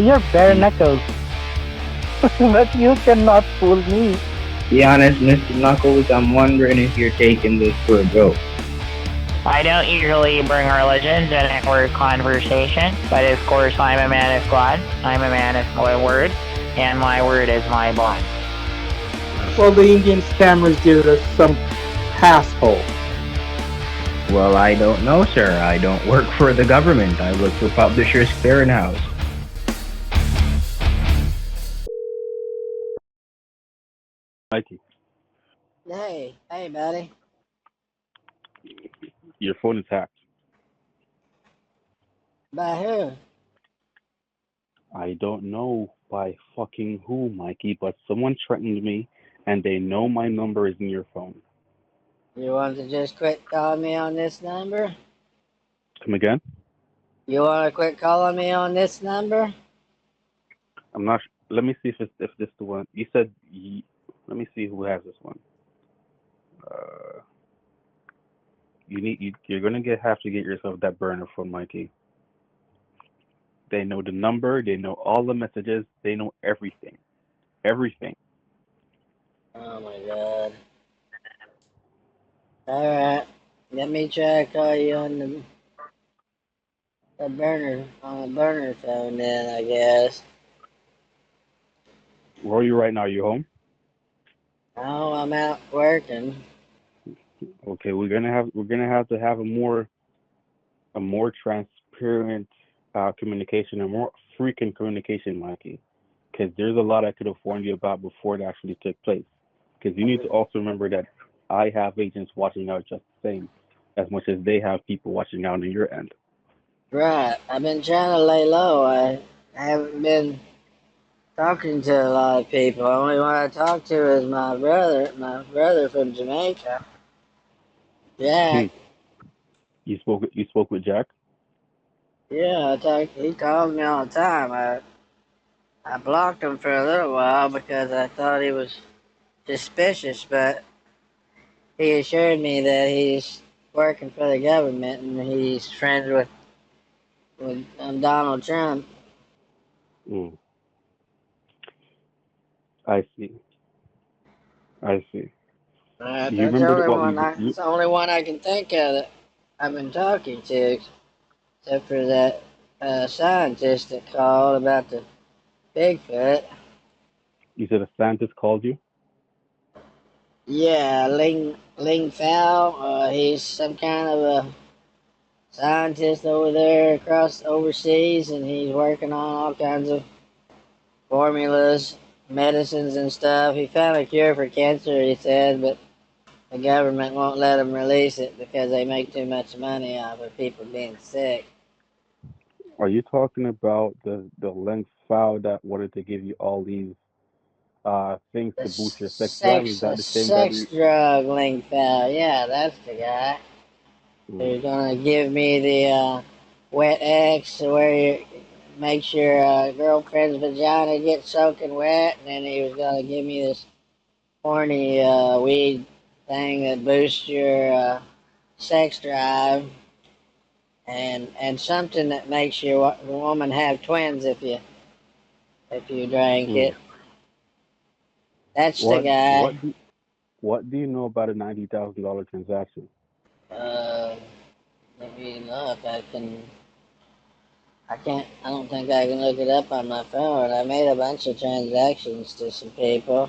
You're bare knuckles, but you cannot fool me. Be honest, Mr. Knuckles, I'm wondering if you're taking this for a joke. I don't usually bring religion to network conversation, but of course I'm a man of God. I'm a man of my word, and my word is my bond. Well, the Indian scammers give us some asshole. Well, I don't know, sir. I don't work for the government. I work for Publishers Clearinghouse. Mikey, Hey, buddy. your phone is hacked. By who? I don't know by fucking who, Mikey, but someone threatened me and they know my number is in your phone. You want to just quit calling me on this number? Come again? You want to quit calling me on this number? I'm not. Let me see if this the one you said. Let me see who has this one. Uh, you're gonna have to get yourself that burner phone, Mikey. They know the number. They know all the messages. They know everything. Everything. Oh my god. Alright. Let me try to call you on the burner phone then, I guess. Where are you right now? You home? Oh, I'm out working. Okay, we're gonna have to have a more transparent communication, a more frequent communication, Mikey. Because there's a lot I could have warned you about before it actually took place. Because you need to also remember that I have agents watching out just the same, as much as they have people watching out on your end. Right. I've been trying to lay low. I haven't been talking to a lot of people. Only one I talk to is my brother from Jamaica. Hmm. Jack. You spoke with Jack. Yeah, he calls me all the time. I blocked him for a little while because I thought he was suspicious, but he assured me that he's working for the government and he's friends with Donald Trump. Hmm. I see. I see. You That's the remember only what one. we It's the only one I can think of that I've been talking to, except for that scientist that called about the Bigfoot. you said a scientist called you. Yeah, Ling Fao. He's some kind of a scientist over there across overseas, and he's working on all kinds of formulas, medicines, and stuff. He found a cure for cancer, he said, but the government won't let him release it because they make too much money off of people being sick. Are you talking about the length file that wanted to give you all these things The to boost your sex drive? Is that the same that sex drug Ling Fao. Yeah, that's the guy. mm, They're gonna give me the wet X where you makes your girlfriend's vagina get soaking wet, and then he was gonna give me this horny weed thing that boosts your sex drive, and something that makes your woman have twins if you drink mm. it. That's the what guy. what do you know about a $90,000 transaction? Uh, Let me look. I can't. I don't think I can look it up on my phone. I made a bunch of transactions to some people,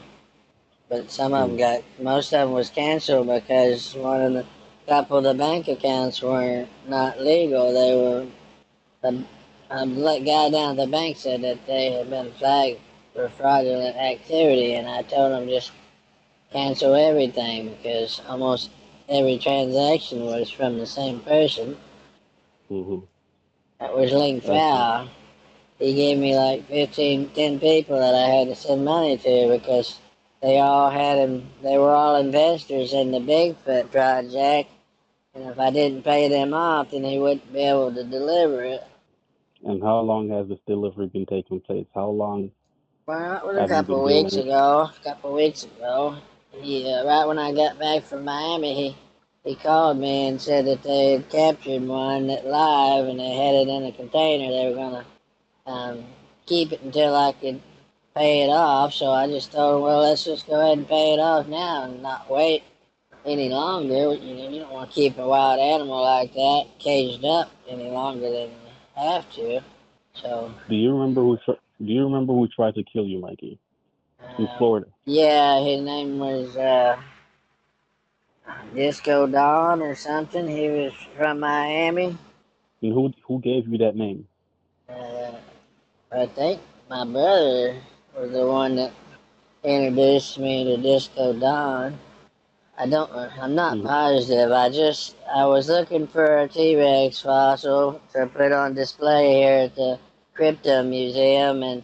but some of them Mm, most of them was canceled because one of the couple of the bank accounts were not legal. They were the guy down at the bank said that they had been flagged for fraudulent activity, and I told him just cancel everything because almost every transaction was from the same person. mm-hmm. That was Ling I see. Fao. He gave me like 10 people that I had to send money to because they were all investors in the Bigfoot project, and if I didn't pay them off, then he wouldn't be able to deliver it. And how long has this delivery been taking place? How long Well, it was a have you been couple of dealing weeks with? ago. A couple of weeks ago, right when I got back from Miami, he called me and said that they had captured one live and they had it in a container. They were gonna um, keep it until I could pay it off. So I just told him, well, let's just go ahead and pay it off now and not wait any longer. You don't want to keep a wild animal like that caged up any longer than you have to. So, Do you remember who tried to kill you, Mikey, in um, Florida? yeah, his name was Disco Don or something. He was from Miami. And who gave you that name? Uh, I think my brother was the one that introduced me to Disco Don. I'm not Mm, positive. I was looking for a T-Rex fossil to put on display here at the Crypto Museum, and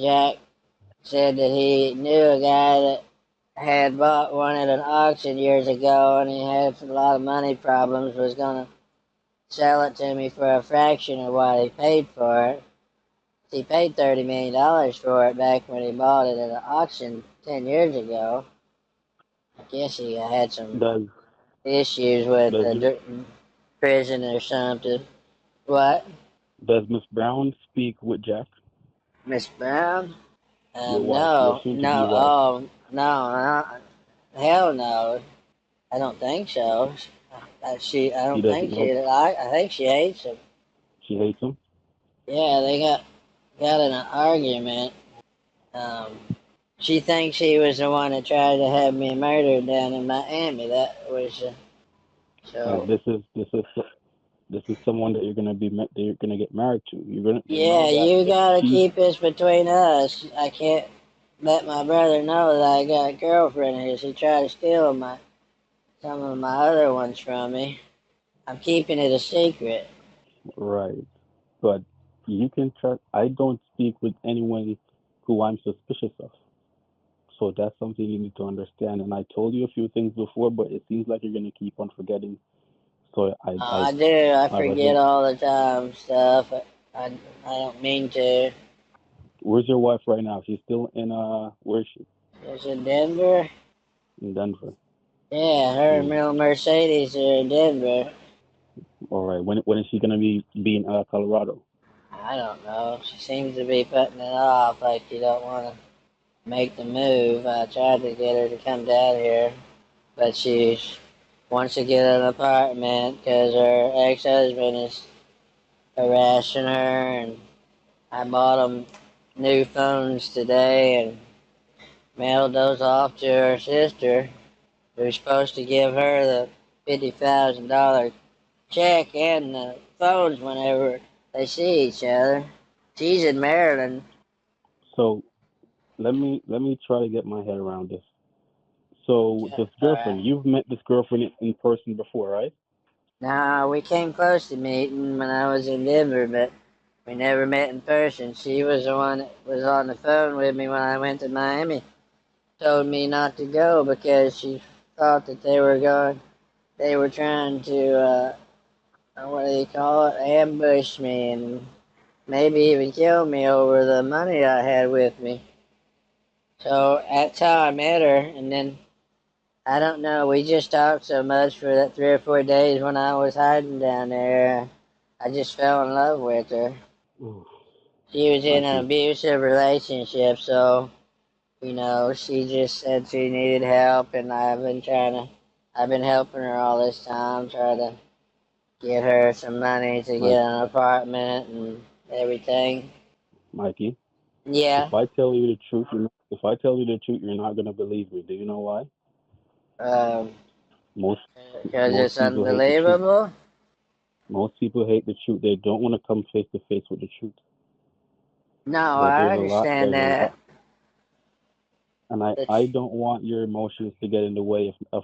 Jack said that he knew a guy that had bought one at an auction years ago, and he had a lot of money problems, was gonna sell it to me for a fraction of what he paid for it. He paid $30 million for it back when he bought it at an auction 10 years ago. I guess he had some does issues with does the prison or something. What? does Miss Brown speak with Jack, Miss Brown? your wife, your No, soon-to-be no, wife? hell no. I don't think so. I He don't doesn't think know. I think she hates him. She hates him. Yeah, they got in an argument. Um, she thinks he was the one that tried to have me murdered down in Miami. That was And so. this is someone that you're gonna get married to. You know Yeah, that you if gotta she keep this between us. I can't let my brother know that I got a girlfriend here. She tried to steal some of my other ones from me. I'm keeping it a secret. right, but you can trust. I don't speak with anyone who I'm suspicious of. So that's something you need to understand. And I told you a few things before, but it seems like you're gonna keep on forgetting. So I do. I I've forget advised. all the time stuff. I don't mean to. Where's your wife right now? She's still in where is she? Is it Denver? In Denver. Yeah, her and Mm. little Mercedes are in Denver. All right. When is she gonna be in Colorado? I don't know. She seems to be putting it off, like she don't want to make the move. I tried to get her to come down here, but she wants to get an apartment because her ex-husband is harassing her, and I bought them new phones today and mailed those off to her sister, who's supposed to give her the $50,000 check and the phones whenever they see each other. She's in Maryland. So let me try to get my head around this. So this girlfriend, Alright. you've met this girlfriend in person before, right? Now, we came close to meeting when I was in Denver, but we never met in person. She was the one that was on the phone with me when I went to Miami. Told me not to go because she thought that they were trying to, what do you call it, ambush me and maybe even kill me over the money I had with me. So that's how I met her, and then I don't know. We just talked so much for that 3 or 4 days when I was hiding down there. I just fell in love with her. Ooh, She was in an Mikey, abusive relationship, so she just said she needed help, and I've been helping her all this time, trying to get her some money to Mike, get an apartment and everything. Mikey. Yeah, If I tell you the truth, you're not gonna believe me. Do you know why? um, Most because most it's people hate the truth. unbelievable. Most people hate the truth. They don't want to come face to face with the truth. No, But I understand there's a that. lot, and The I don't want your emotions to get in the way of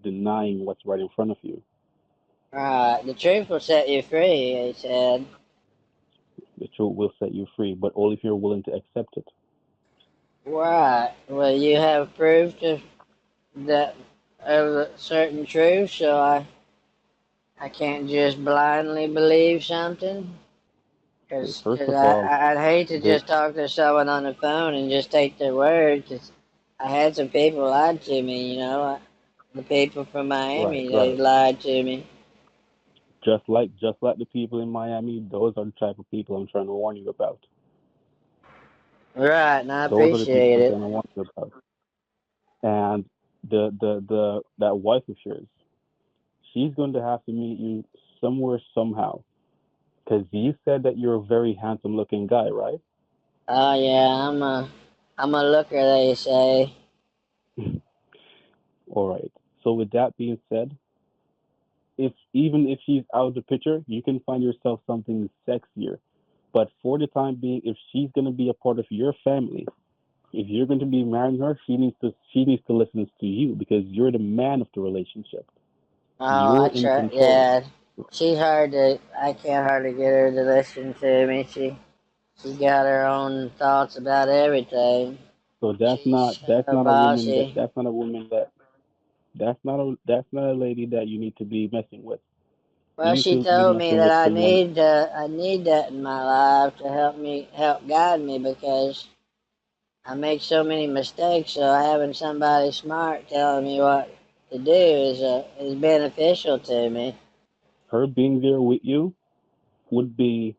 denying what's right in front of you. the truth will set you free, he said. The truth will set you free, but only if you're willing to accept it. Right. Well, you have proof that of a certain truth, so I can't just blindly believe something. Okay, Because first cause of all, I'd hate to there, just talk to someone on the phone and just take their word. Because I had some people lied to me, the people from right, Miami, they right. lied to me. Just like the people in Miami, those are the type of people I'm trying to warn you about. Right, and I Those are the things appreciate she's it. gonna want you about. And the that wife of yours, she's going to have to meet you somewhere somehow. Because you said that you're a very handsome looking guy, right? Oh yeah, I'm a looker, they say. All right. So with that being said, if even if she's out of the picture, you can find yourself something sexier. But for the time being, if she's gonna be a part of your family, if you're going to be marrying her, she needs to listen to you because you're the man of the relationship. Oh, You're I in try. control. Yeah, she's hard to. I can't hardly get her to listen to me. She got her own thoughts about everything. So She's kind that's of not a woman that bossy. that's not a lady that you need to be messing with. Well, she Be told me messing that with someone. I need that in my life to help guide me because I make so many mistakes. So having somebody smart telling me what to do is beneficial to me. Her being there with you would be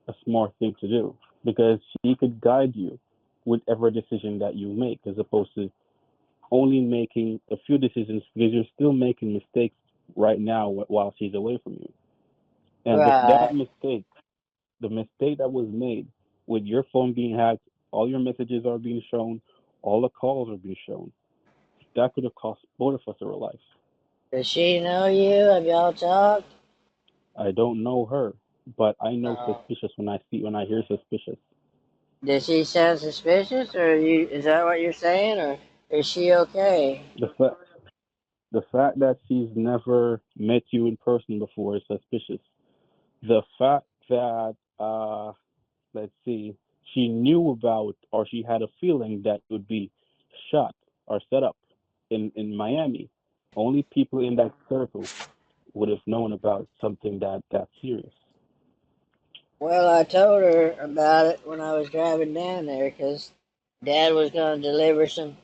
a smart thing to do because she could guide you with every decision that you make, as opposed to only making a few decisions because you're still making mistakes right now while she's away from you. And if that Right. mistake, the mistake that was made with your phone being hacked, all your messages are being shown, all the calls are being shown, that could have cost both of us our lives. Does she know you? Have y'all talked? I don't know her, but I know Uh, suspicious when I hear suspicious. Does she sound suspicious, or you? Is that what you're saying, or is she okay? The fact the fact that she's never met you in person before is suspicious. The fact that let's see, she knew about or she had a feeling that it would be shot or set up in Miami. Only people in that circle would have known about something that serious. Well, I told her about it when I was driving down there, 'cause Dad was going to deliver some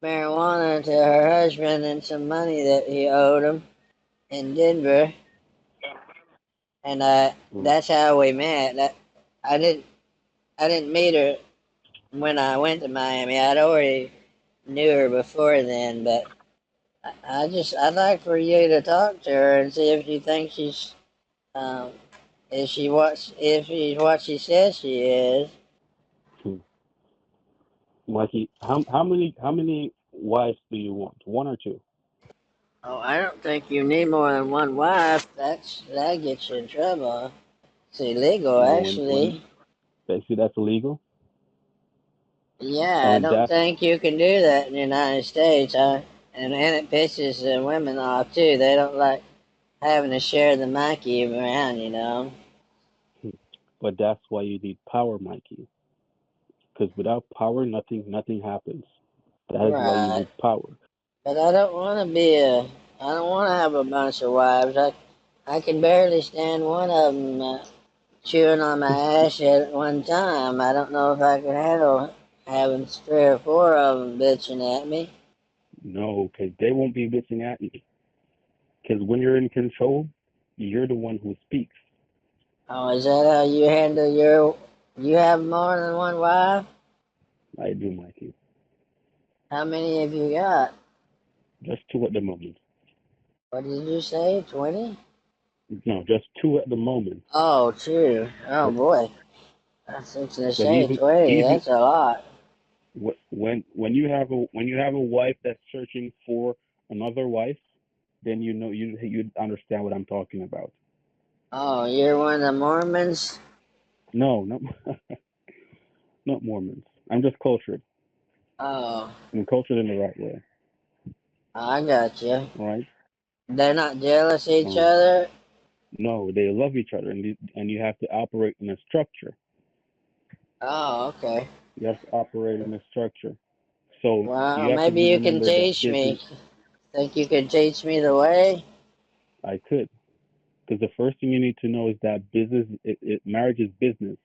marijuana to her husband and some money that he owed him in Denver, and Mm. that's how we met. I didn't I didn't meet her when I went to Miami. I'd already knew her before then, but I'd like for you to talk to her and see if you think um if she's what she says she is. Hmm. Mikey, how many wives do you want? One or two? Oh, I don't think you need more than one wife. That gets you in trouble. It's illegal, You know when actually. basically that's illegal, Yeah, I and don't that's think you can do that in the United States. And it pisses the women off too. They don't like having to share the Mikey around, you know. but that's why you need power, Mikey. Because without power, nothing happens. That is why you Right. need power. But I don't want to be a. I don't want to have a bunch of wives. I can barely stand one of them chewing on my ass at one time. I don't know if I could handle having three or four of them bitching at me. No, because they won't be bitching at you. Because when you're in control, you're the one who speaks. Oh, is that how you handle your? You have more than one wife? I do, Mikey. How many have you got? Just two at the moment. What did you say? 20? No, just two at the moment. Oh, two. Oh But boy. I was fixing to but say 20. even That's a lot. when you have a wife that's searching for another wife, then you understand what I'm talking about. Oh, you're one of the Mormons? No, not not Mormons. I'm just cultured. Oh, I'm cultured in the right way. I got you. All right. They're not jealous of each Um, other? no, they love each other, and you have to operate in a structure. Oh, okay. You have to operate in a structure. So Well, you have to maybe you can remember that teach business. me. Think you could teach me the way? I could, because the first thing you need to know is that marriage is business.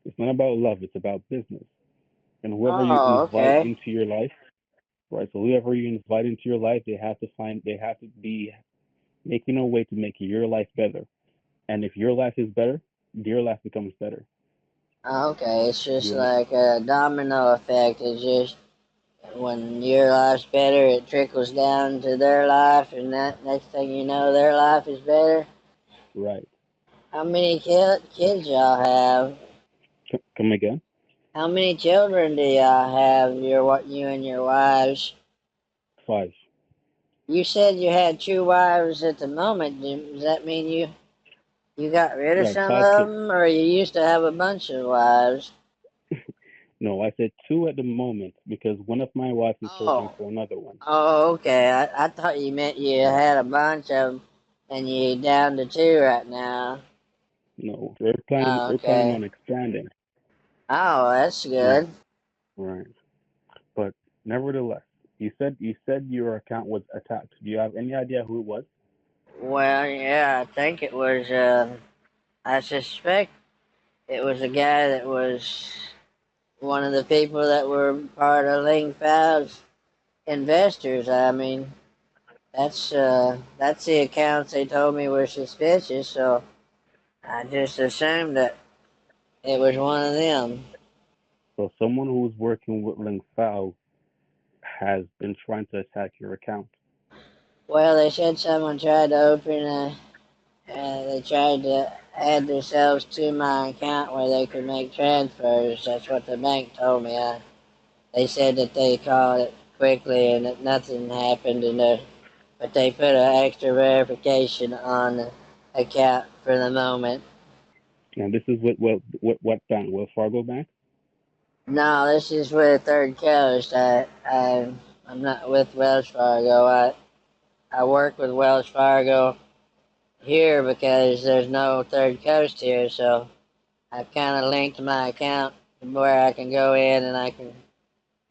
It's not about love. It's about business. And whoever you Oh, invite okay. into your life, right? So whoever you invite into your life, they have to be making a way to make your life better. And if your life is better, their life becomes better. Okay, it's just You like a domino effect. It's just when your life's better, it trickles down to their life, and that next thing you know, their life is better. right? How many kids y'all have? Come again? How many children do y'all have? You and your wives. 5. You said you had 2 wives at the moment. Does that mean you got rid of Like some 5 of kids. them, or you used to have a bunch of wives? No, I said 2 at the moment because one of my wives is searching Oh, for another one. oh, okay. I thought you meant you Right. had a bunch of them, and you down to 2 right now. No, we're planning. Oh, We're planning okay. on expanding. Oh, that's Right. good. Right. But nevertheless, you said your account was attacked. Do you have any idea who it was? Well, yeah, I think it was. I suspect it was a guy that was one of the people that were part of Ling Fao's investors. I mean, that's the accounts they told me were suspicious, so I just assumed that it was one of them. So someone who's working with Ling Fao has been trying to attack your account. Well, they said someone tried to they tried to add themselves to my account where they could make transfers. That's what the bank told me. They said that they called it quickly and that nothing happened, but they put an extra verification on the account for the moment. Now this is what bank? Wells Fargo Bank. No, this is with Third Coast. I'm not with Wells Fargo. I work with Wells Fargo here because there's no Third Coast here, so I've kind of linked my account where I can go in and I can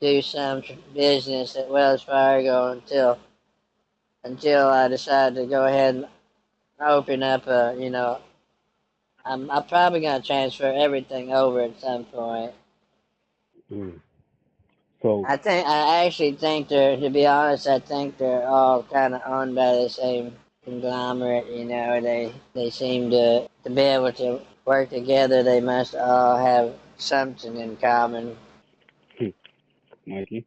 do some business at Wells Fargo until I decide to go ahead and open up I'm probably gonna transfer everything over at some point. Mm. So I actually think to be honest, I think they're all kind of owned by the same conglomerate. They seem to be able to work together. They must all have something in common. Mikey,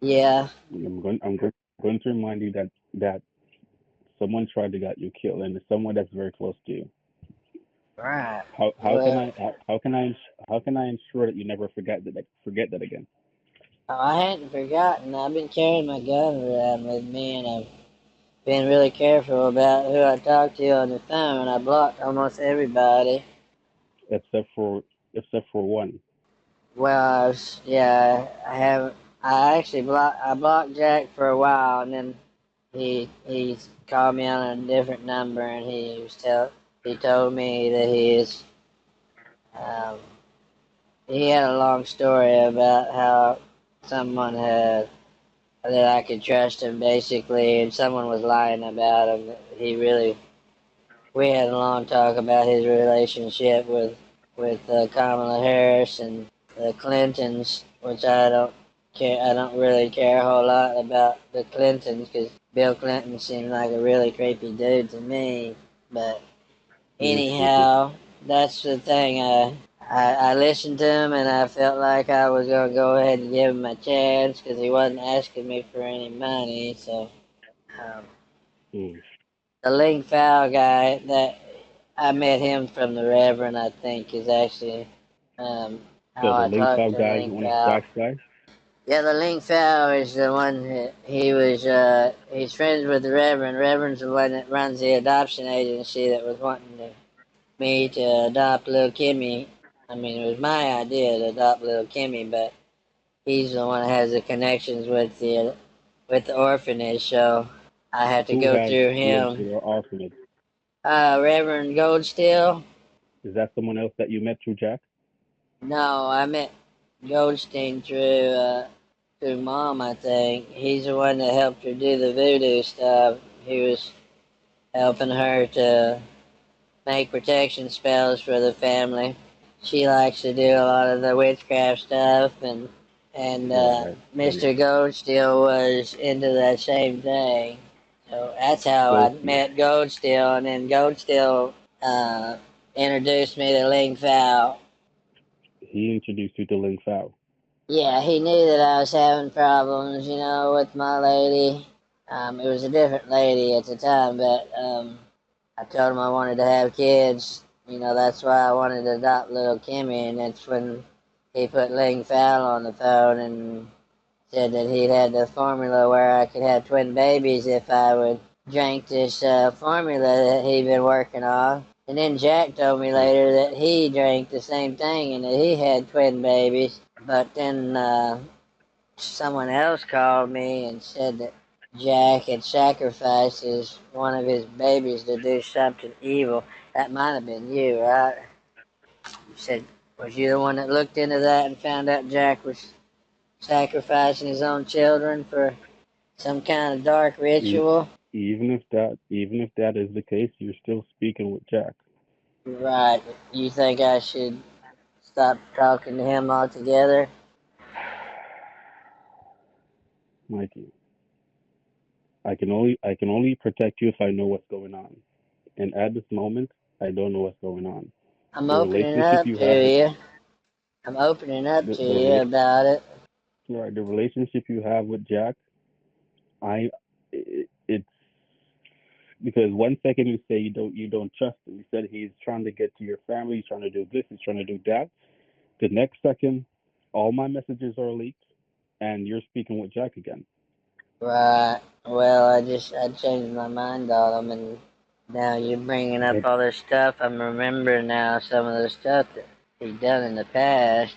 Yeah, I'm going to remind you that someone tried to get you killed, and it's someone that's very close to you. right. How can Well, I ensure that you never forget that again? I hadn't forgotten. I've been carrying my gun around with me, and I've been really careful about who I talk to on the phone. I blocked almost everybody. Except for one. Well, yeah, I haven't. I blocked Jack for a while, and then he called me on a different number, and he told me that um, he had a long story about how someone had that I could trust him basically, and someone was lying about him. We had a long talk about his relationship with Kamala Harris and the Clintons, which I don't care. I don't really care a whole lot about the Clintons because Bill Clinton seemed like a really creepy dude to me. But He is creepy. anyhow, that's the thing. I listened to him and I felt like I was gonna go ahead and give him a chance because he wasn't asking me for any money. So um, Mm. the Ling Fowl guy that I met him from the Reverend, I think, is actually um, how So the I Ling talked Fao to guy is Ling one of Fowl. Jack's guys. Yeah, the Ling Fowl is the one that he's friends with the Reverend. Reverend's the one that runs the adoption agency that was wanting me to adopt little Kimmy. I mean, it was my idea to adopt little Kimmy, but he's the one that has the connections with the orphanage, so I had to Who go has through kids him. with our orphanage? Reverend Goldstill. Is that someone else that you met through Jack? No, I met Goldstein through Mom. I think he's the one that helped her do the voodoo stuff. He was helping her to make protection spells for the family. She likes to do a lot of the witchcraft stuff, and Right. And Mr. Goldstill was into that same thing. So that's how I Goldstein. met Goldstill, and then Goldstill introduced me to Ling Fao. He introduced you to Ling Fao. Yeah, he knew that I was having problems, with my lady. It was a different lady at the time, but I told him I wanted to have kids. That's why I wanted to adopt little Kimmy, and that's when he put Ling Fowl on the phone and said that he had the formula where I could have twin babies if I would drink this formula that he'd been working on. And then Jack told me later that he drank the same thing and that he had twin babies. But then someone else called me and said that Jack had sacrificed one of his babies to do something evil. That might have been you, right? You said, was you the one that looked into that and found out Jack was sacrificing his own children for some kind of dark E- ritual? even if that is the case, you're still speaking with Jack. Right. You think I should stop talking to him altogether? Mikey, I can only protect you if I know what's going on. And at this moment, I don't know what's going on. I'm The opening relationship up you to have with you. I'm opening up the to the, you rela- about it. right, the relationship you have with Jack, it's because one second you say you don't trust him. You said he's trying to get to your family, he's trying to do this, he's trying to do that. The next second, all my messages are leaked, and you're speaking with Jack again. Right. Well, I changed my mind on him, and now you're bringing up But all this stuff. I'm remembering now some of the stuff that he done in the past.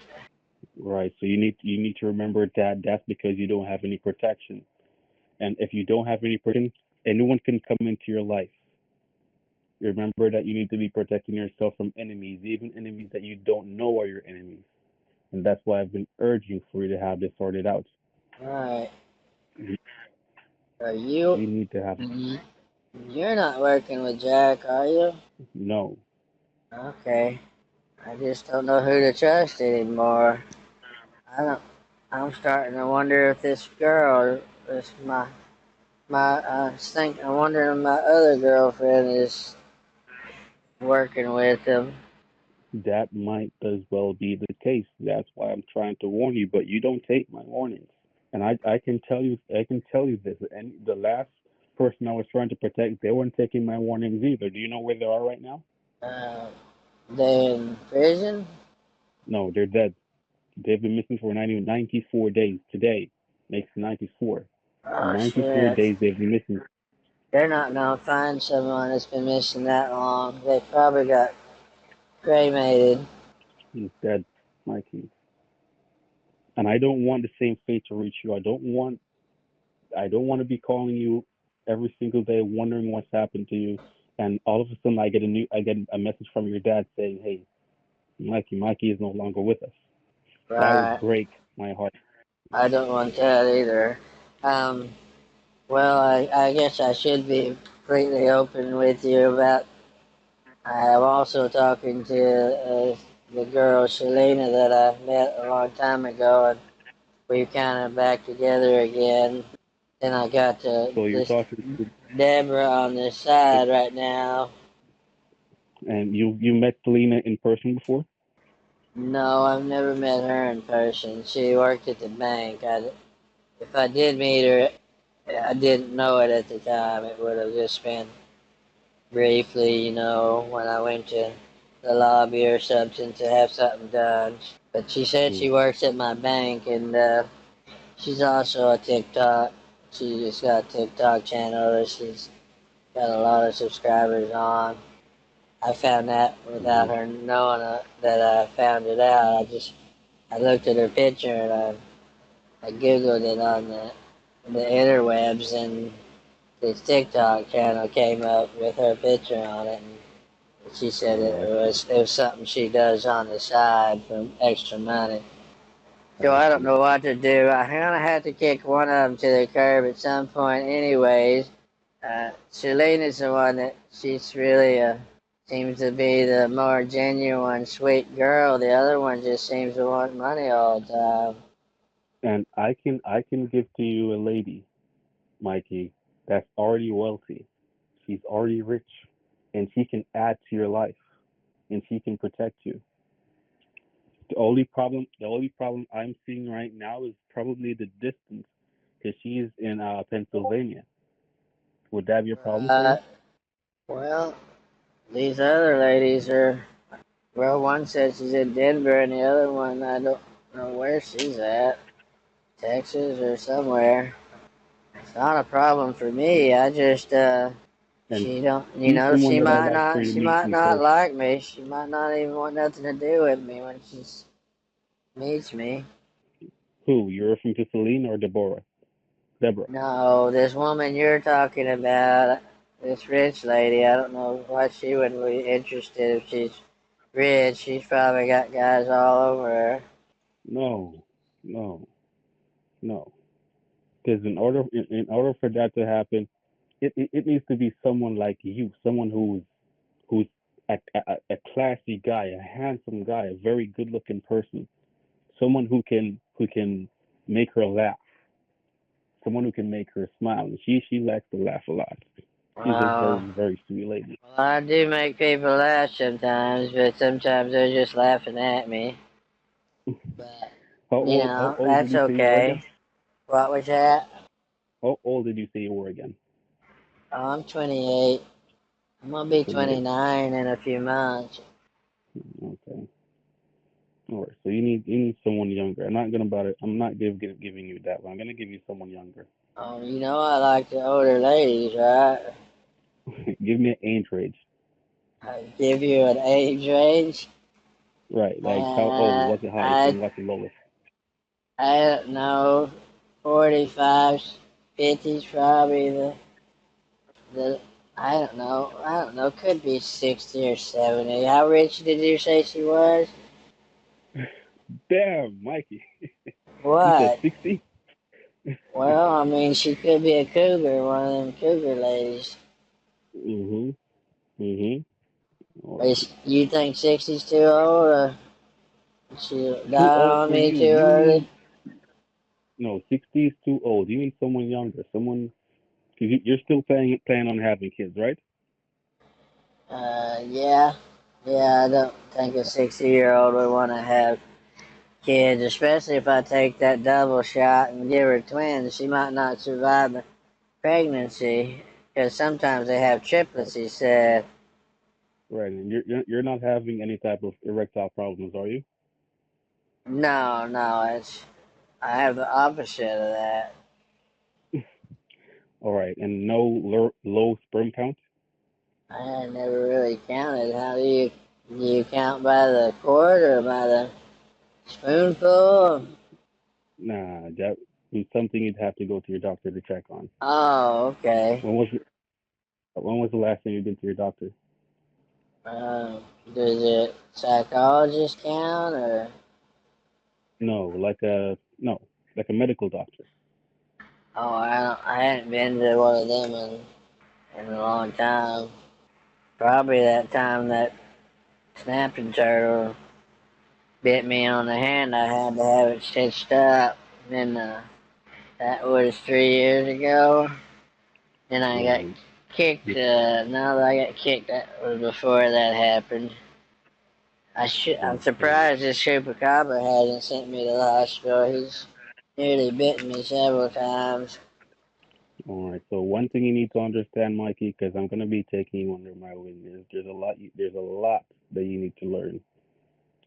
right, so you need to remember that that's because you don't have any protection, and if you don't have any protection, anyone can come into your life. Remember that you need to be protecting yourself from enemies, even enemies that you don't know are your enemies. And that's why I've been urging for you to have this sorted out. Right. You Are you? you need to have y- You're not working with Jack, are you? no. Okay. I just don't know who to trust anymore. I don't. I'm starting to wonder if this girl, this my I wonder if my other girlfriend is working with him. That might as well be the case. That's why I'm trying to warn you, but you don't take my warnings. And I can tell you this. And the last person I was trying to protect, they weren't taking my warnings either. Do you know where they are right now? Uh, they in prison? No, they're dead. They've been missing for 94 days. Today makes 94. Oh 94 shit! days they've been missing. They're not gonna find someone that's been missing that long. They probably got cremated. He's dead, Mikey. And I don't want the same fate to reach you. I don't want to be calling you every single day wondering what's happened to you, and all of a sudden I get a message from your dad saying, "Hey, Mikey is no longer with us." That would Right. break my heart. I don't want that either. Um, well, I guess I should be completely open with you about. I am also talking to the girl Selena that I met a long time ago, and we kind of back together again. Then I got So you're this talking to, Deborah on this side right now. and you met Selena in person before? No, I've never met her in person. She worked at the bank. If I did meet her, I didn't know it at the time. It would have just been briefly, when I went to the lobby or something to have something done. But she said Hmm. she works at my bank, and she's also a TikTok. She just got a TikTok channel that she's got a lot of subscribers on. I found that without Hmm. her knowing that I found it out. I looked at her picture and I googled it on the interwebs, and this TikTok channel came up with her picture on it. And she said Oh, it was something she does on the side for extra money. So I I don't see. know what to do. I'm gonna have to kick one of them to the curb at some point, anyways. Selena's the one that she's really seems to be the more genuine, sweet girl. The other one just seems to want money all the time. And I can give to you a lady, Mikey, that's already wealthy. She's already rich, and she can add to your life, and she can protect you. The only problem I'm seeing right now is probably the distance, because she's in Pennsylvania. Would that be a problem for you? Right. Well, these other ladies are. Well, one said she's in Denver, and the other one I don't know where she's at. Texas or somewhere. It's not a problem for me. I just And she don't she's someone she that I'd might like for not you to meet in person. like me. She might not even want nothing to do with me when she meets me. Who? You're referring to Celine or Deborah? Deborah. No, this woman you're talking about, this rich lady, I don't know why she wouldn't be interested if she's rich. She's probably got guys all over her. No, no, no. Because in order for that to happen, it needs to be someone like you, someone who's a classy guy, a handsome guy, a very good looking person, someone who can make her laugh, someone who can make her smile. And she likes to laugh a lot. She's a Well, very sweet lady. well, I do make people laugh sometimes, but sometimes they're just laughing at me. But, How old did that's you say you were again? okay. What was that? How old did you say you were again? Oh, I'm 28. I'm gonna be 28. 29 in a few months. Okay. All right. So you need someone younger. I'm not gonna about it. I'm not giving you that one. I'm gonna give you someone younger. Oh, I like the older ladies, right? Give me an age range. I give you an age range. Right. Like how old? Uh, What's the highest I and what's the lowest? I don't know. 45, 50's probably the I don't know. I don't know. Could be 60 or 70. How rich did you say she was? Damn, Mikey. You said What? 60? Well, I mean, she could be a cougar, one of them cougar ladies. Mhm. Mhm. All right. You think 60's too old, or she Too died old on for me you. too You early? need no 60 is too old. You need someone younger. Someone because you're still planning on having kids, right? Yeah. Yeah, I don't think a 60-year-old would want to have kids, especially if I take that double shot and give her twins. She might not survive the pregnancy because sometimes they have triplets, he said. Right. And you're not having any type of erectile problems, are you? No, no, I have the opposite of that. All right. And no low sperm count? I never really counted. How do you count by the quart or by the spoonful? Nah, that is something you'd have to go to your doctor to check on. Oh, okay. When was when was the last time you've been to your doctor? Does it psychologist count or? No, like a medical doctor. Oh, I hadn't been to one of them in a long time. Probably that time that snapping turtle bit me on the hand. I had to have it stitched up. Then that was 3 years ago. Then I got Right. kicked. Now that I got kicked, that was before that happened. I'm Okay. surprised this chupacabra hasn't sent me to the hospital. He's nearly bitten me several times. All right. So one thing you need to understand, Mikey, because I'm gonna be taking you under my wing, is there's a lot that you need to learn.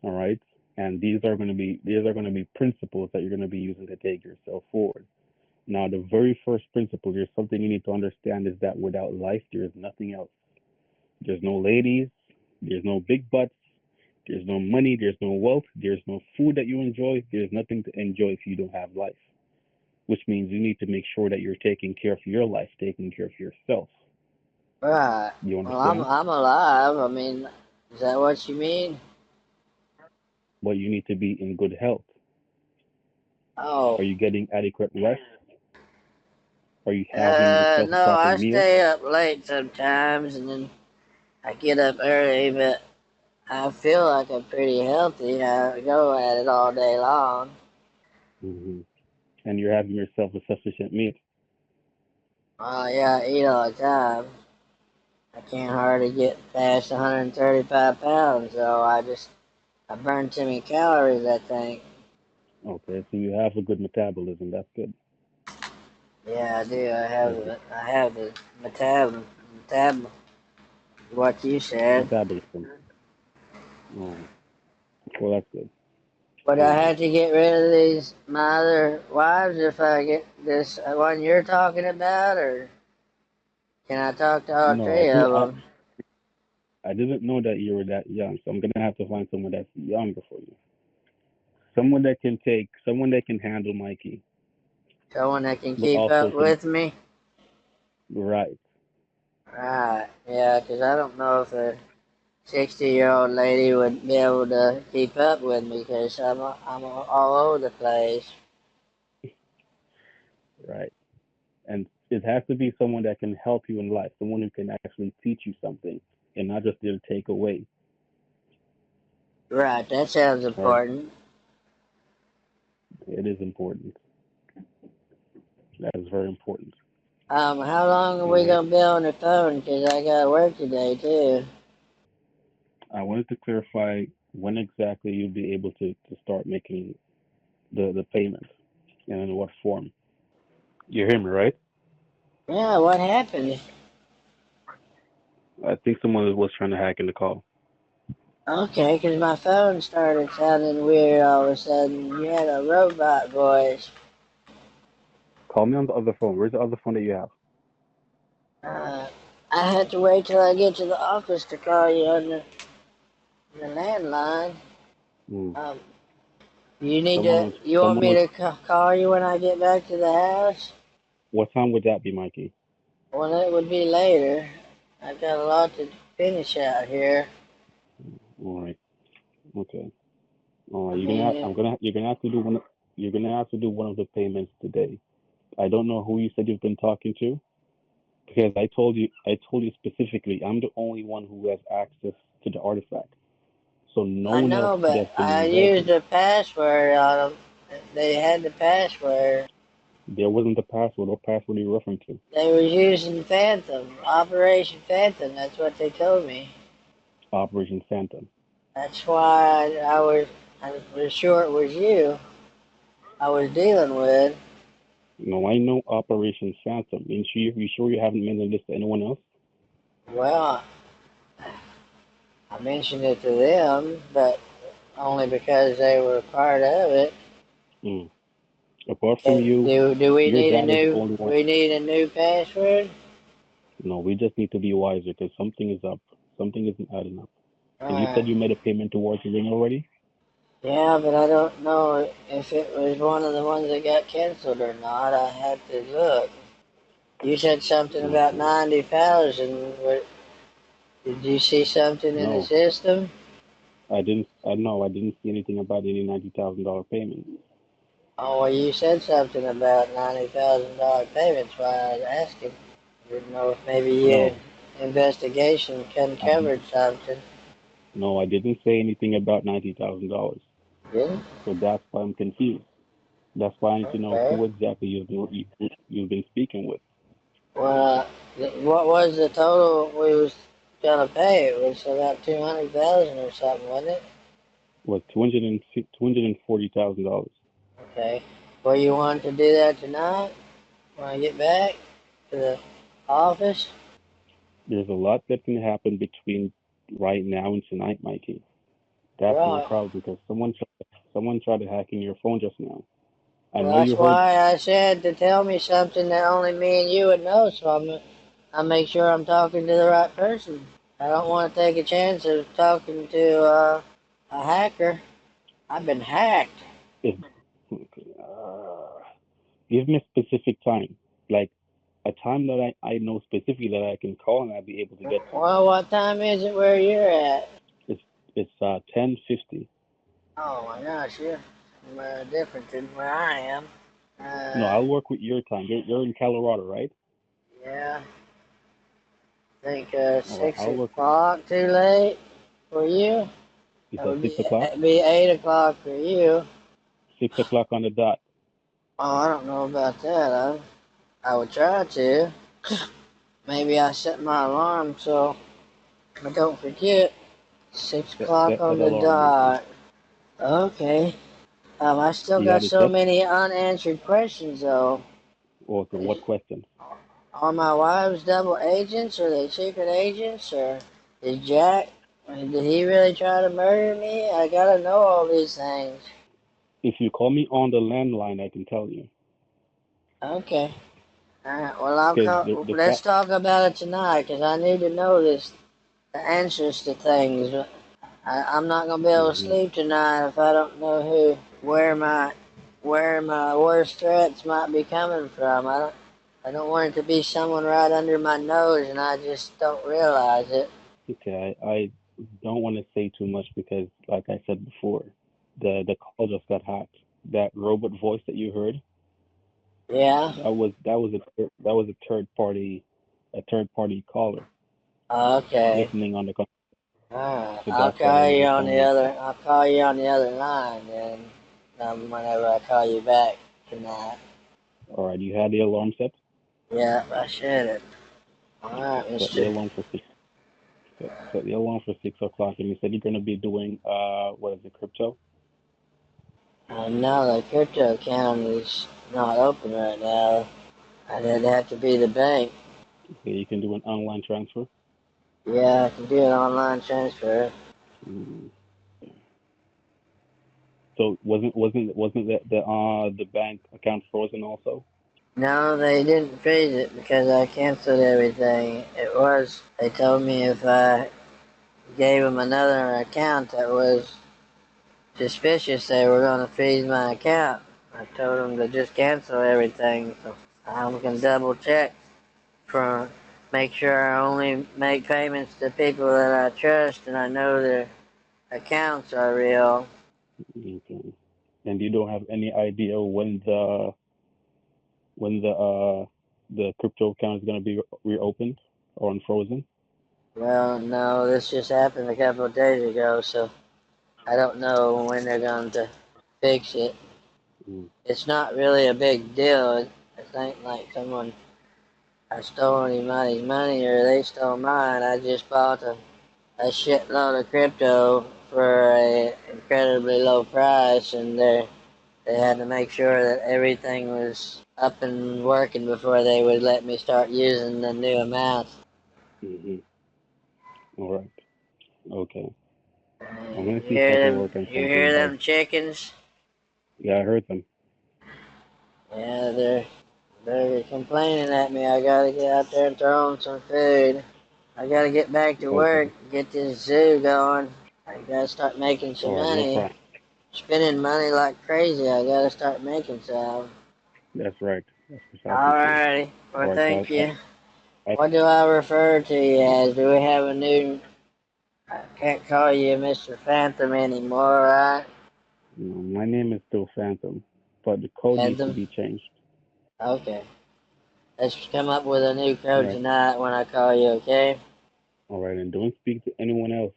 All right. And these are gonna be principles that you're gonna be using to take yourself forward. Now, the very first principle, there's something you need to understand is that without life, there is nothing else. There's no ladies, there's no big butts, there's no money, there's no wealth, there's no food that you enjoy, there's nothing to enjoy if you don't have life. Which means you need to make sure that you're taking care of your life, taking care of yourself. Right. You Well, understand? I'm alive. I mean, is that what you mean? But you need to be in good health. Are Oh. you getting adequate rest? Are you having yourself a No, proper I meal? stay up late sometimes, and then I get up early, but I feel like I'm pretty healthy. I go at it all day long. Hmm. And you're having yourself a sufficient meal. Oh, yeah, I eat all the time. I can't hardly get past 135 pounds, so I I burn too many calories, I think. Okay, so you have a good metabolism. That's good. Yeah, I do. That's good. I have the metab, what you said. Metabolism. Oh, well, that's good. But I Um, had to get rid of these my other wives if I get this one you're talking about, or can I talk to all no, I three think of them? I didn't know that you were that young, so I'm gonna have to find someone that's younger for you. Someone that can handle Mikey, Someone that can but keep up also some with me? right. Right, yeah, 'cause I don't know if a 60-year-old lady would be able to keep up with me because I'm all over the place. Right. And it has to be someone that can help you in life, someone who can actually teach you something and not just there to take away. Right, that sounds Right. important. It is important. That is very important. How long are All we right. gonna be on the phone? 'Cause I got work today too. I wanted to clarify when exactly you'll be able to start making the payment and in what form. You hear me, right? Yeah, what happened? I think someone was trying to hack in the call. Okay, 'cause my phone started sounding weird all of a sudden. You had a robot voice. Call me on the other phone. Where's the other phone that you have? Uh, I had to wait till I get to the office to call you on the landline. Mm. Um, you want Someone me was. to call you when I get back to the house? What time would that be, Mikey? Well, it would be later. I've got a lot to finish out here. All right. Okay. All right. I mean, You're gonna have to do one. You're gonna have to do one of the payments today. I don't know who you said you've been talking to because I told you specifically I'm the only one who has access to the artifact. So no I one else know, could but have been I involved used in it. the password on them. They had the password. There wasn't a password or password you're referring to. They was using Phantom, Operation Phantom. That's what they told me. Operation Phantom. That's why I was sure it was you I was dealing with. No, I know Operation Phantom. You sure you haven't mentioned this to anyone else? Well, I mentioned it to them, but only because they were part of it. Mm. Apart from you, Do we your need a dad is the only one. we need a new password? No, we just need to be wiser because something is up. Something isn't adding up. And you said Alright. you made a payment towards the ring already? Yeah, but I don't know if it was one of the ones that got canceled or not. I had to look. You said something about Okay. 90,000. Did you see something in the No, system? I didn't. No, I didn't see anything about any $90,000 payment. Oh, well, you said something about $90,000 payments while I was asking. Didn't know if maybe your No, investigation I did. uncovered something. No, I didn't say anything about $90,000. Didn't? So that's why I'm confused. That's why I need to know Okay. who exactly you've been speaking with. Well, what was the total we was gonna pay? It was about 200,000 or something, wasn't it? Was $240,000. Okay. Well, you want to do that tonight when I get back to the office? There's a lot that can happen between right now and tonight, Mikey. That's my Right. problem because someone tried to hack in your phone just now. I Well, know that's you heard. why I said to tell me something that only me and you would know, so I make sure I'm talking to the right person. I don't want to take a chance of talking to a hacker. I've been hacked. If, uh, give me a specific time, like a time that I know specifically that I can call and I'll be able to get to you. Well, what time is it where you're at? It's it's 10:50. Oh my gosh, you're different than where I am. No, Uh, I'll work with your time. You're in Colorado, right? yeah, I think All right, six I'll work. o'clock too late for you. You That said would 6 o'clock. be 8 o'clock for you. 6 o'clock on the dot. Oh, I don't know about that. I would try to. Maybe I set my alarm so I don't forget. Six Set o'clock set on that the alarm, Mikey. dot. Okay. I still You got got so accept? many unanswered questions though. Okay, what question? Are my wives double agents? Are they secret agents? Or did Jack, did he really try to murder me? I gotta know all these things. If you call me on the landline, I can tell you. Okay. Alright, well I'll Because call, the let's fact, talk about it tonight, because I need to know the answers to things. I'm not gonna be able to hmm sleep tonight if I don't know where my worst threats might be coming from. I don't want it to be someone right under my nose and I just don't realize it. okay, I don't want to say too much because, like I said before, the call just got hacked. That robot voice that you heard, Yeah. that was a third party caller Okay. listening on the call. Alright. So that's why your phone was. I'll call you on the other line then. Whenever I call you back tonight. All right, you had the alarm set. Yeah, I should have. Okay, Alright, set the Mister. alarm for six. Set the alarm for 6 o'clock, and you said you're gonna be doing what is it, crypto? No, the crypto account is not open right now. It'd have to be the bank. Okay, you can do an online transfer. Yeah, I can do an online transfer. Mm. So wasn't the bank account frozen also? No, they didn't freeze it because I canceled everything. They told me if I gave them another account that was suspicious, they were going to freeze my account. I told them to just cancel everything. So I'm going to double check for make sure I only make payments to people that I trust and I know their accounts are real. Okay. And you don't have any idea when the crypto account is gonna be reopened or unfrozen? Well, no, this just happened a couple of days ago, so I don't know when they're going to fix it. Mm. It's not really a big deal. I think like I stole anybody's money or they stole mine. I just bought a shitload of crypto for a incredibly low price, and they had to make sure that everything was up and working before they would let me start using the new amount. Mm-hmm. All right. Okay. I'm gonna You see if I hear can them? work on You something hear about. them chickens? Yeah, I heard them. Yeah, they're complaining at me. I gotta get out there and throw them some food. I gotta get back to work, Okay. get this zoo going. I gotta start making some All right. No money. problem. Spending money like crazy. I gotta start making some. That's right. That's precisely true. Alrighty. All Well, right. So thank you. I What do I refer to you as? Do we have a new? I can't call you Mr. Phantom anymore, right? no, my name is still Phantom, but the code needs to Phantom. be changed. Okay. Let's come up with a new All code right. tonight when I call you. Okay. All right. And don't speak to anyone else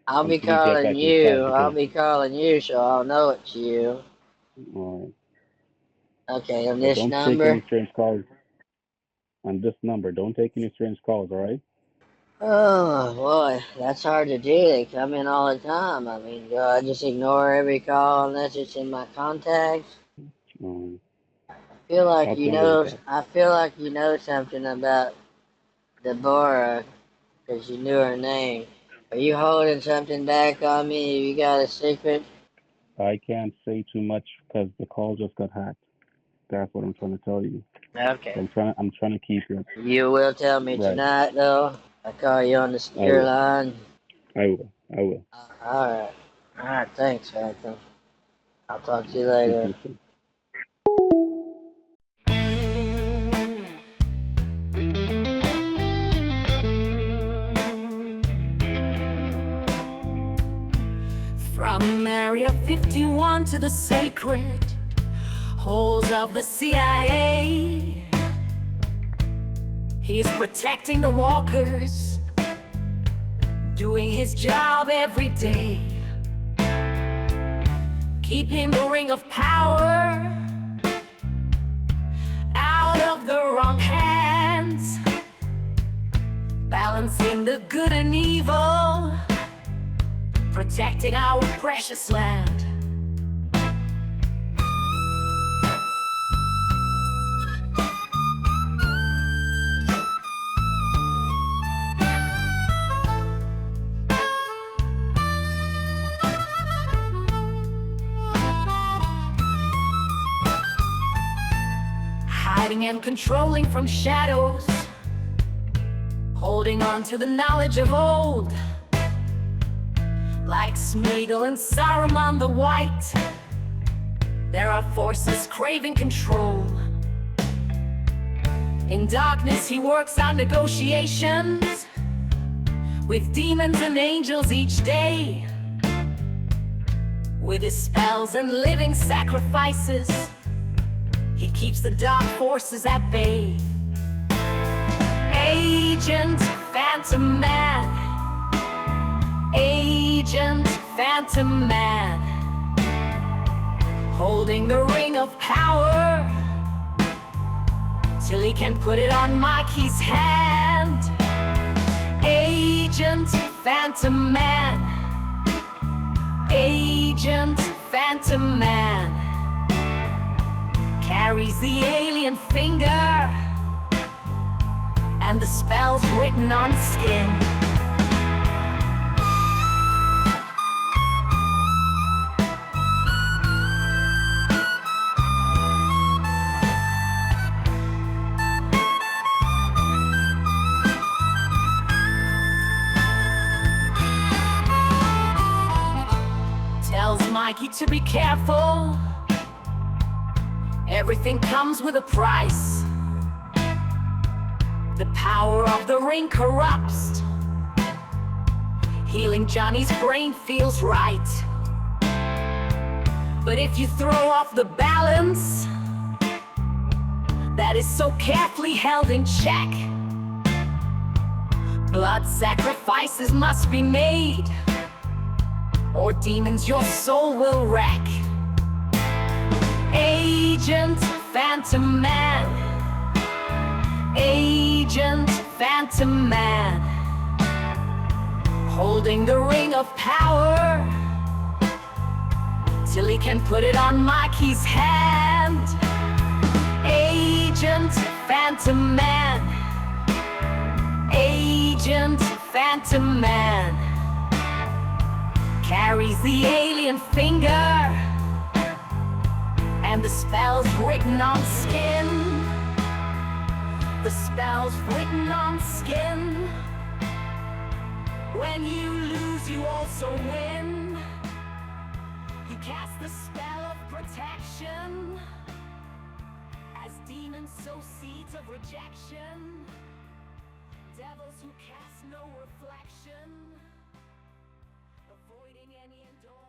I'll be until you get calling back you. inside I'll because. be calling you, so I'll know it's you. All right. Okay, on But this don't take any number. strange calls on this number. Don't take any strange calls. All right. Oh boy, that's hard to do. They come in all the time. I mean, do I just ignore every call unless it's in my contacts? Um, Feel like help you you out with know. that. I feel like you know something about Deborah because you knew her name. Are you holding something back on me? You got a secret? I can't say too much because the call just got hacked. That's what I'm trying to tell you. So Okay. I'm trying to keep it You will tell me right. tonight, though. I call you on the I secure will. line. I will. I will. All right. All right. Thanks, Phantom. I'll talk to you Speak to later. you soon. From Area 51 to the sacred halls of the CIA, he's protecting the walkers, doing his job every day, keeping the ring of power out of the wrong hands, balancing the good and evil, protecting our precious land. hiding and controlling from shadows, holding on to the knowledge of old. Like Smeagol and Saruman the White, there are forces craving control. In darkness he works on negotiations with demons and angels each day. With his spells and living sacrifices, he keeps the dark forces at bay. Agent Phantom Man, Agent Phantom Man, holding the ring of power till he can put it on Mikey's hand. Agent Phantom Man, Agent Phantom Man, carries the alien finger and the spells written on skin. Tells Mikey to be careful, everything comes with a price. The power of the ring corrupts, healing Johnny's brain feels right. But if you throw off the balance that is so carefully held in check, blood sacrifices must be made, or demons your soul will wreck. Agent Phantom Man, Agent Phantom Man, holding the ring of power till he can put it on Mikey's hand. Agent Phantom Man, Agent Phantom Man, carries the alien finger and the spells written on skin. The spells written on skin. When you lose, you also win. You cast the spell of protection. As demons sow seeds of rejection, devils who cast no reflection, avoiding any endurance.